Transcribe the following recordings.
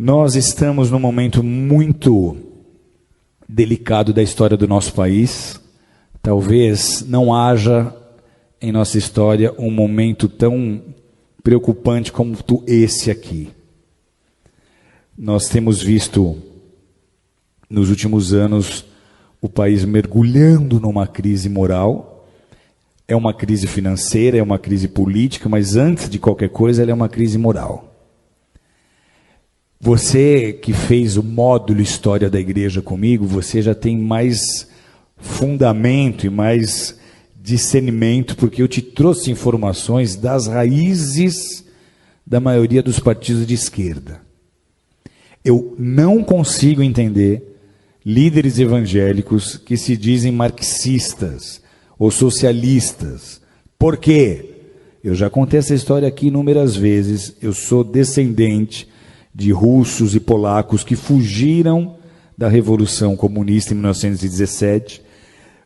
Nós estamos num momento muito delicado da história do nosso país. Talvez não haja em nossa história um momento tão preocupante como esse aqui. Nós temos visto, nos últimos anos, o país mergulhando numa crise moral. É uma crise financeira, é uma crise política, mas antes de qualquer coisa, ela é uma crise moral. Você que fez o módulo História da Igreja comigo, você já tem mais fundamento e mais discernimento, porque eu te trouxe informações das raízes da maioria dos partidos de esquerda. Eu não consigo entender líderes evangélicos que se dizem marxistas ou socialistas. Por quê? Eu já contei essa história aqui inúmeras vezes. Eu sou descendente de russos e polacos que fugiram da Revolução Comunista em 1917.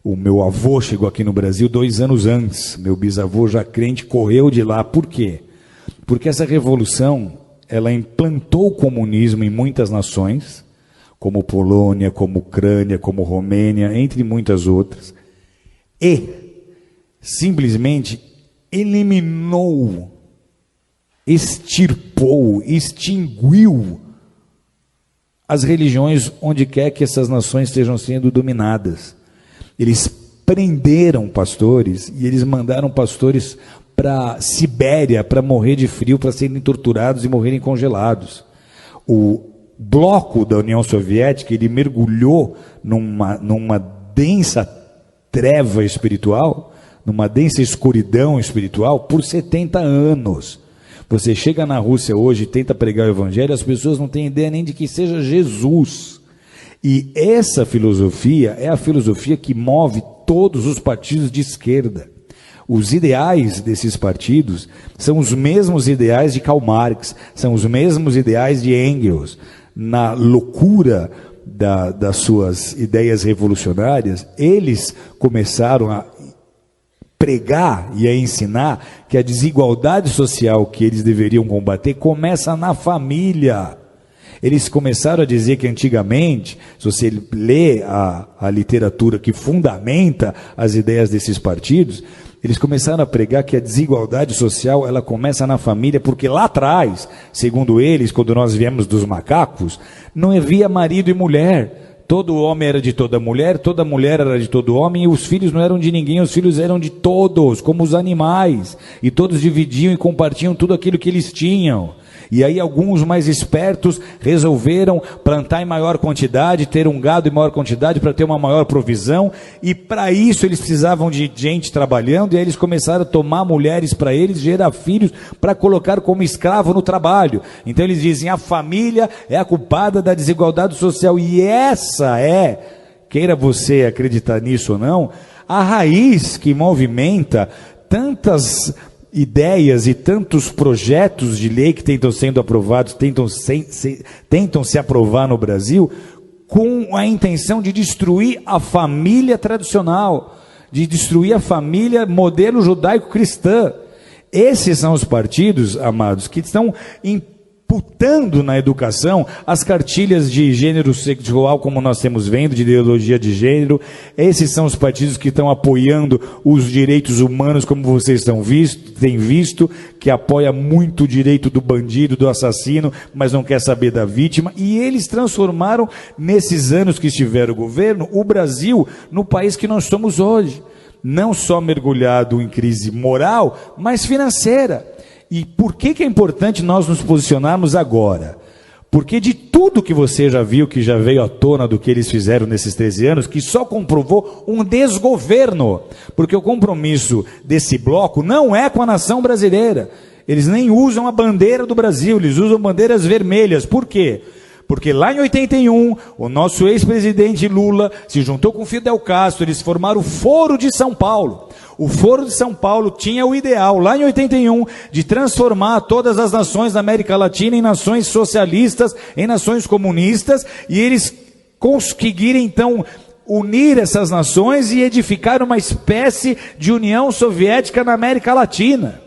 O meu avô chegou aqui no Brasil 2 anos antes. Meu bisavô, já crente, correu de lá. Por quê? Porque essa revolução, ela implantou o comunismo em muitas nações, como Polônia, como Ucrânia, como Romênia, entre muitas outras, e simplesmente eliminou, extirpou, extinguiu as religiões onde quer que essas nações estejam sendo dominadas. Eles prenderam pastores e eles mandaram pastores para Sibéria para morrer de frio, para serem torturados e morrerem congelados. O bloco da União Soviética, ele mergulhou numa densa treva espiritual, numa densa escuridão espiritual por 70 anos. Você chega na Rússia hoje e tenta pregar o evangelho, as pessoas não têm ideia nem de que seja Jesus. E essa filosofia é a filosofia que move todos os partidos de esquerda. Os ideais desses partidos são os mesmos ideais de Karl Marx, são os mesmos ideais de Engels. Na loucura das suas ideias revolucionárias, eles começaram a pregar e a ensinar que a desigualdade social que eles deveriam combater começa na família. Eles começaram a dizer que antigamente, se você lê a literatura que fundamenta as ideias desses partidos, eles começaram a pregar que a desigualdade social ela começa na família, porque lá atrás, segundo eles, quando nós viemos dos macacos, não havia marido e mulher. Todo homem era de toda mulher era de todo homem, e os filhos não eram de ninguém, os filhos eram de todos, como os animais. E todos dividiam e compartilham tudo aquilo que eles tinham. E aí alguns mais espertos resolveram plantar em maior quantidade, ter um gado em maior quantidade para ter uma maior provisão, e para isso eles precisavam de gente trabalhando, e aí eles começaram a tomar mulheres para eles, gerar filhos para colocar como escravo no trabalho. Então eles dizem, a família é a culpada da desigualdade social, e essa é, queira você acreditar nisso ou não, a raiz que movimenta tantas ideias e tantos projetos de lei que tentam sendo aprovados, tentam se aprovar no Brasil, com a intenção de destruir a família tradicional, de destruir a família modelo judaico-cristã. Esses são os partidos, amados, que estão imputando na educação as cartilhas de gênero sexual, como nós temos vendo, de ideologia de gênero. Esses são os partidos que estão apoiando os direitos humanos, como vocês têm visto, que apoia muito o direito do bandido, do assassino, mas não quer saber da vítima. E eles transformaram, nesses anos que estiveram o governo, o Brasil no país que nós somos hoje. Não só mergulhado em crise moral, mas financeira. E por que é importante nós nos posicionarmos agora? Porque de tudo que você já viu, que já veio à tona do que eles fizeram nesses 13 anos, que só comprovou um desgoverno. Porque o compromisso desse bloco não é com a nação brasileira. Eles nem usam a bandeira do Brasil, eles usam bandeiras vermelhas. Por quê? Porque lá em 81, o nosso ex-presidente Lula se juntou com Fidel Castro, eles formaram o Foro de São Paulo. O Foro de São Paulo tinha o ideal, lá em 81, de transformar todas as nações da América Latina em nações socialistas, em nações comunistas, e eles conseguiram então unir essas nações e edificar uma espécie de União Soviética na América Latina.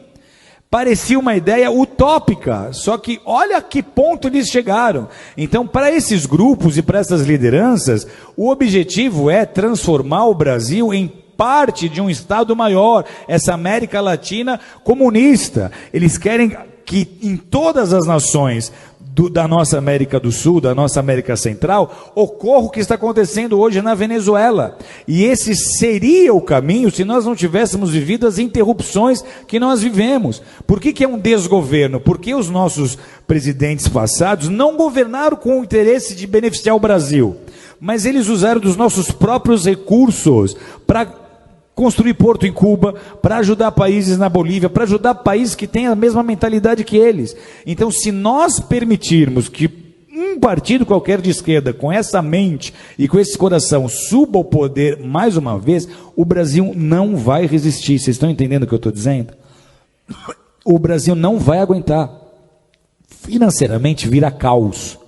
Parecia uma ideia utópica, só que olha a que ponto eles chegaram. Então, para esses grupos e para essas lideranças, o objetivo é transformar o Brasil em parte de um Estado maior, essa América Latina comunista. Eles querem que em todas as nações da nossa América do Sul, da nossa América Central, ocorra o que está acontecendo hoje na Venezuela. E esse seria o caminho se nós não tivéssemos vivido as interrupções que nós vivemos. Por que é um desgoverno? Porque os nossos presidentes passados não governaram com o interesse de beneficiar o Brasil, mas eles usaram dos nossos próprios recursos para construir porto em Cuba, para ajudar países na Bolívia, para ajudar países que têm a mesma mentalidade que eles. Então, se nós permitirmos que um partido qualquer de esquerda, com essa mente e com esse coração, suba ao poder mais uma vez, o Brasil não vai resistir. Vocês estão entendendo o que eu estou dizendo? O Brasil não vai aguentar. Financeiramente vira caos.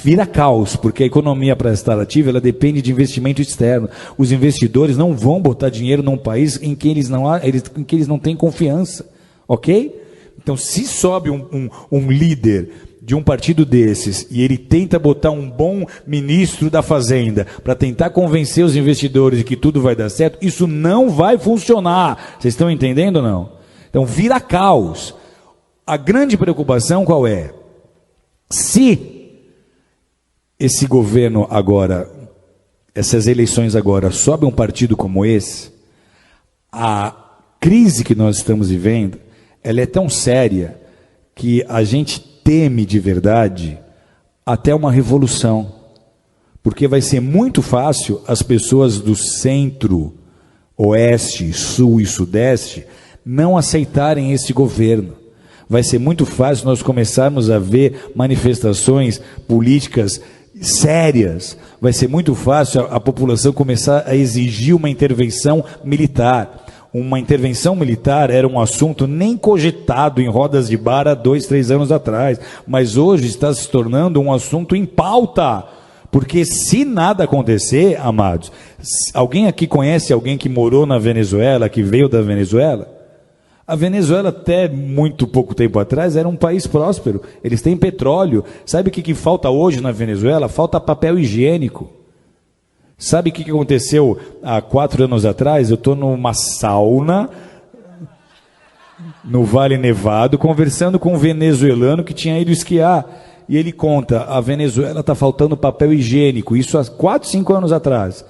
Vira caos, porque a economia para estar ativa, ela depende de investimento externo. Os investidores não vão botar dinheiro num país em que eles não têm confiança, ok? Então, se sobe um líder de um partido desses e ele tenta botar um bom ministro da Fazenda para tentar convencer os investidores de que tudo vai dar certo, isso não vai funcionar. Vocês estão entendendo ou não? Então, vira caos. A grande preocupação qual é? Se esse governo agora, essas eleições agora, sobe um partido como esse, a crise que nós estamos vivendo, ela é tão séria que a gente teme de verdade até uma revolução. Porque vai ser muito fácil as pessoas do centro, oeste, sul e sudeste não aceitarem esse governo. Vai ser muito fácil nós começarmos a ver manifestações políticas sérias. Vai ser muito fácil a população começar a exigir uma intervenção militar. Uma intervenção militar era um assunto nem cogitado em rodas de bar há 2, 3 anos atrás, mas hoje está se tornando um assunto em pauta, porque se nada acontecer, amados, alguém aqui conhece alguém que morou na Venezuela, que veio da Venezuela? A Venezuela, até muito pouco tempo atrás, era um país próspero. Eles têm petróleo. Sabe o que falta hoje na Venezuela? Falta papel higiênico. Sabe o que aconteceu há 4 anos atrás? Eu estou numa sauna, no Vale Nevado, conversando com um venezuelano que tinha ido esquiar. E ele conta, a Venezuela está faltando papel higiênico. Isso há 4, 5 anos atrás.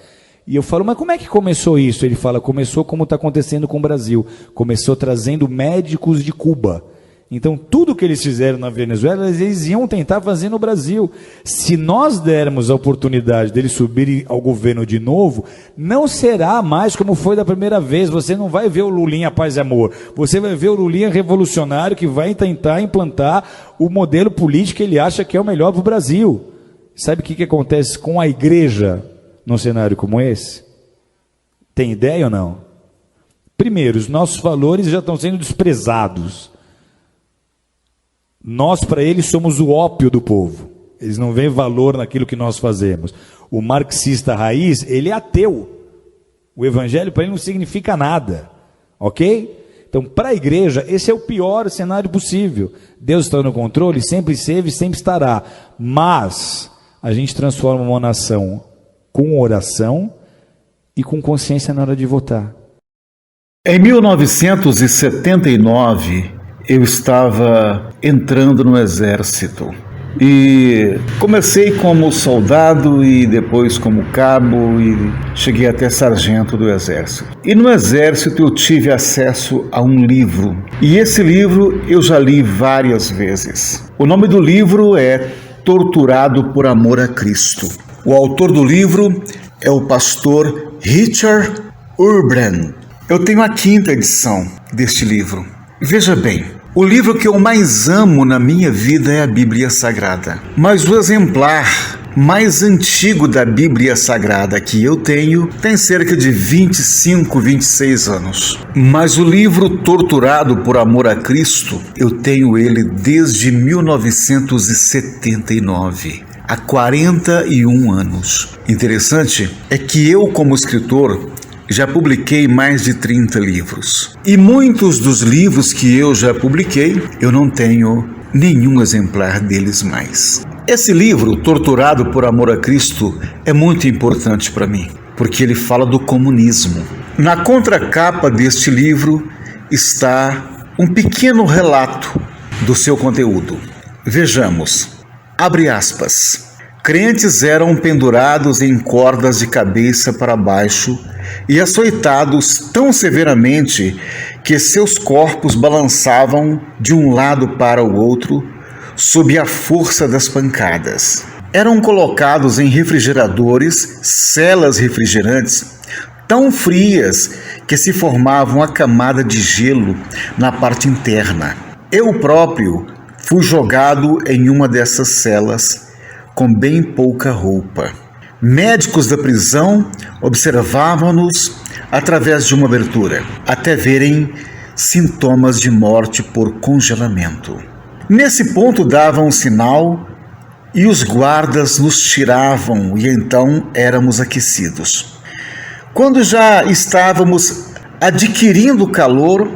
E eu falo, mas como é que começou isso? Ele fala, começou como está acontecendo com o Brasil. Começou trazendo médicos de Cuba. Então, tudo que eles fizeram na Venezuela, eles iam tentar fazer no Brasil. Se nós dermos a oportunidade deles subirem ao governo de novo, não será mais como foi da primeira vez. Você não vai ver o Lulinha paz e amor. Você vai ver o Lulinha revolucionário que vai tentar implantar o modelo político que ele acha que é o melhor para o Brasil. Sabe o que acontece com a igreja num cenário como esse? Tem ideia ou não? Primeiro, os nossos valores já estão sendo desprezados. Nós, para eles, somos o ópio do povo. Eles não veem valor naquilo que nós fazemos. O marxista raiz, ele é ateu. O evangelho para ele não significa nada. Ok? Então, para a igreja, esse é o pior cenário possível. Deus está no controle, sempre esteve e sempre estará. Mas a gente transforma uma nação com oração e com consciência na hora de votar. Em 1979, eu estava entrando no exército e comecei como soldado e depois como cabo e cheguei até sargento do exército. E no exército eu tive acesso a um livro e esse livro eu já li várias vezes. O nome do livro é Torturado por Amor a Cristo. O autor do livro é o pastor Richard Urban. Eu tenho a 5ª edição deste livro. Veja bem, o livro que eu mais amo na minha vida é a Bíblia Sagrada. Mas o exemplar mais antigo da Bíblia Sagrada que eu tenho tem cerca de 25, 26 anos. Mas o livro Torturado por Amor a Cristo, eu tenho ele desde 1979. Há 41 anos. Interessante é que eu, como escritor, já publiquei mais de 30 livros. E muitos dos livros que eu já publiquei, eu não tenho nenhum exemplar deles mais. Esse livro, Torturado por Amor a Cristo, é muito importante para mim, porque ele fala do comunismo. Na contracapa deste livro está um pequeno relato do seu conteúdo. Vejamos, abre aspas. Crentes eram pendurados em cordas de cabeça para baixo e açoitados tão severamente que seus corpos balançavam de um lado para o outro sob a força das pancadas. Eram colocados em refrigeradores, celas refrigerantes, tão frias que se formava uma camada de gelo na parte interna. Eu próprio fui jogado em uma dessas celas com bem pouca roupa. Médicos da prisão observavam-nos através de uma abertura, até verem sintomas de morte por congelamento. Nesse ponto davam um sinal e os guardas nos tiravam e então éramos aquecidos. Quando já estávamos adquirindo calor,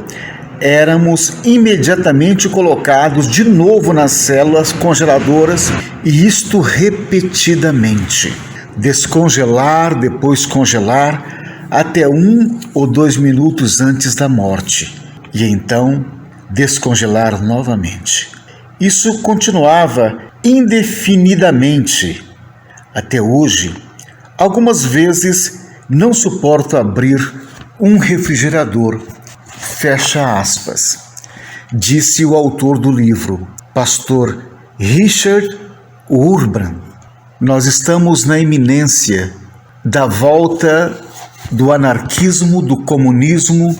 éramos imediatamente colocados de novo nas células congeladoras e isto repetidamente. Descongelar, depois congelar, até 1 ou 2 minutos antes da morte. E então descongelar novamente. Isso continuava indefinidamente. Até hoje, algumas vezes não suporto abrir um refrigerador. Fecha aspas, disse o autor do livro, pastor Richard Urban. Nós estamos na iminência da volta do anarquismo, do comunismo,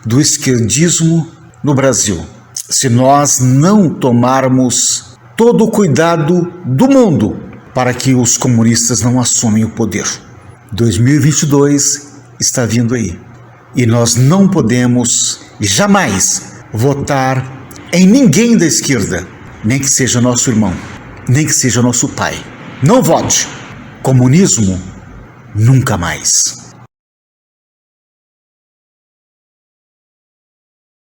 do esquerdismo no Brasil. Se nós não tomarmos todo o cuidado do mundo para que os comunistas não assumam o poder. 2022 está vindo aí. E nós não podemos jamais votar em ninguém da esquerda, nem que seja nosso irmão, nem que seja nosso pai. Não vote. Comunismo, nunca mais.